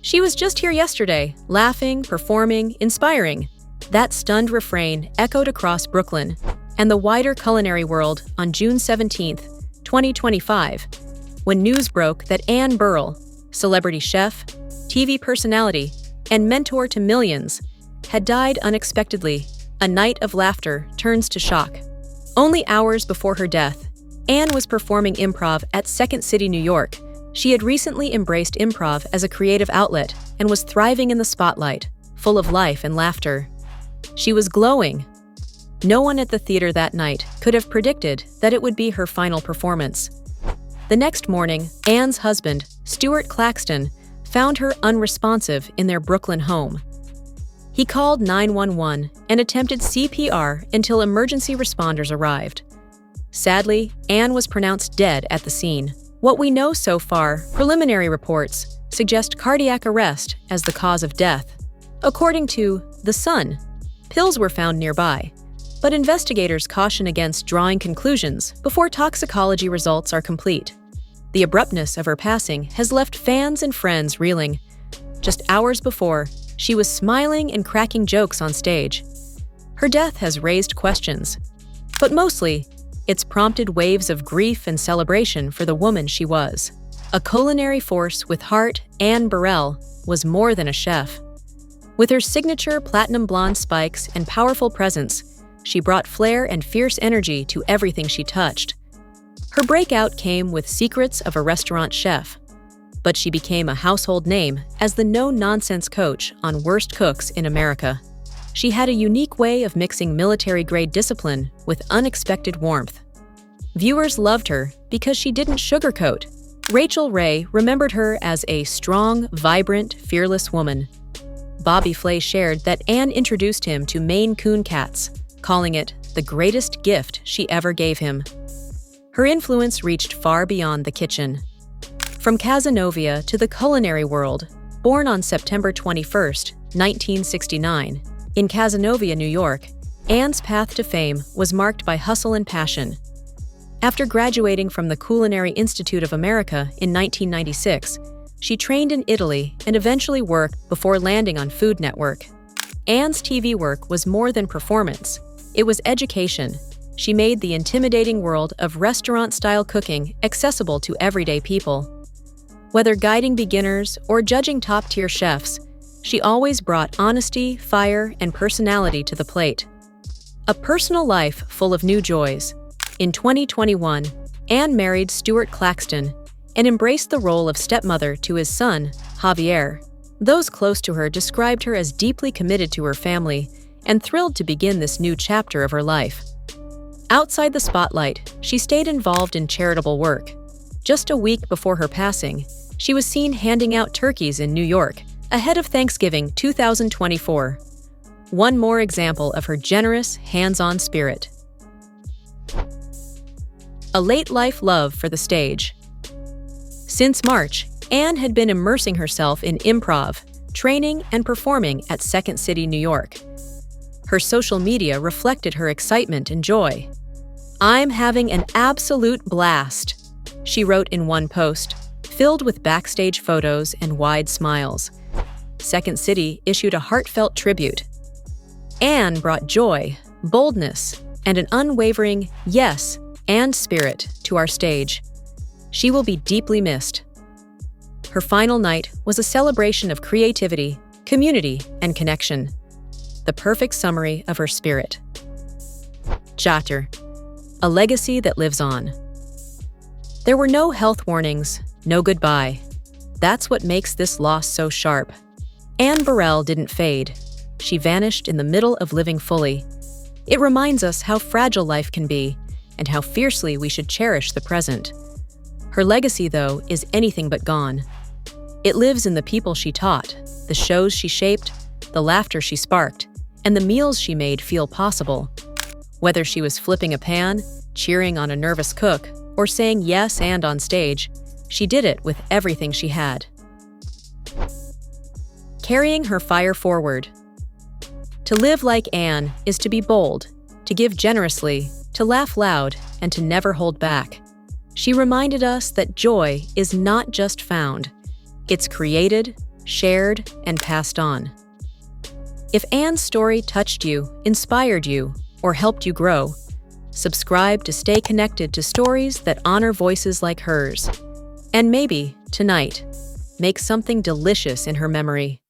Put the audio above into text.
She was just here yesterday, laughing, performing, inspiring. That stunned refrain echoed across Brooklyn and the wider culinary world on June 17, 2025, when news broke that Anne Burrell, celebrity chef, TV personality, and mentor to millions, had died unexpectedly. A night of laughter turns to shock. Only hours before her death, Anne was performing improv at Second City, New York. She had recently embraced improv as a creative outlet and was thriving in the spotlight, full of life and laughter. She was glowing. No one at the theater that night could have predicted that it would be her final performance. The next morning, Anne's husband, Stuart Claxton, found her unresponsive in their Brooklyn home. He called 911 and attempted CPR until emergency responders arrived. Sadly, Anne was pronounced dead at the scene. What we know so far, preliminary reports suggest cardiac arrest as the cause of death. According to The Sun, pills were found nearby, but investigators caution against drawing conclusions before toxicology results are complete. The abruptness of her passing has left fans and friends reeling. Just hours before, she was smiling and cracking jokes on stage. Her death has raised questions, but mostly, it's prompted waves of grief and celebration for the woman she was. A culinary force with heart, Anne Burrell was more than a chef. With her signature platinum blonde spikes and powerful presence, she brought flair and fierce energy to everything she touched. Her breakout came with Secrets of a Restaurant Chef, but she became a household name as the no-nonsense coach on Worst Cooks in America. She had a unique way of mixing military-grade discipline with unexpected warmth. Viewers loved her because she didn't sugarcoat. Rachel Ray remembered her as a strong, vibrant, fearless woman. Bobby Flay shared that Anne introduced him to Maine Coon cats, calling it the greatest gift she ever gave him. Her influence reached far beyond the kitchen. From Casanova to the culinary world, born on September 21, 1969, in Casanova, New York, Anne's path to fame was marked by hustle and passion. After graduating from the Culinary Institute of America in 1996, she trained in Italy and eventually worked before landing on Food Network. Anne's TV work was more than performance. It was education. She made the intimidating world of restaurant-style cooking accessible to everyday people. Whether guiding beginners or judging top-tier chefs, she always brought honesty, fire, and personality to the plate. A personal life full of new joys. In 2021, Anne married Stuart Claxton and embraced the role of stepmother to his son, Javier. Those close to her described her as deeply committed to her family and thrilled to begin this new chapter of her life. Outside the spotlight, she stayed involved in charitable work. Just a week before her passing, she was seen handing out turkeys in New York ahead of Thanksgiving 2024. One more example of her generous, hands-on spirit. A late-life love for the stage. Since March, Anne had been immersing herself in improv, training, and performing at Second City, New York. Her social media reflected her excitement and joy. "I'm having an absolute blast," she wrote in one post, filled with backstage photos and wide smiles. Second City issued a heartfelt tribute. Anne brought joy, boldness, and an unwavering yes and spirit to our stage. She will be deeply missed. Her final night was a celebration of creativity, community, and connection. The perfect summary of her spirit. Chatter, a legacy that lives on. There were no health warnings, no goodbye. That's what makes this loss so sharp. Anne Burrell didn't fade. She vanished in the middle of living fully. It reminds us how fragile life can be and how fiercely we should cherish the present. Her legacy, though, is anything but gone. It lives in the people she taught, the shows she shaped, the laughter she sparked, and the meals she made feel possible. Whether she was flipping a pan, cheering on a nervous cook, or saying yes and on stage, she did it with everything she had. Carrying her fire forward. To live like Anne is to be bold, to give generously, to laugh loud, and to never hold back. She reminded us that joy is not just found. It's created, shared, and passed on. If Anne's story touched you, inspired you, or helped you grow, subscribe to stay connected to stories that honor voices like hers. And maybe, tonight, make something delicious in her memory.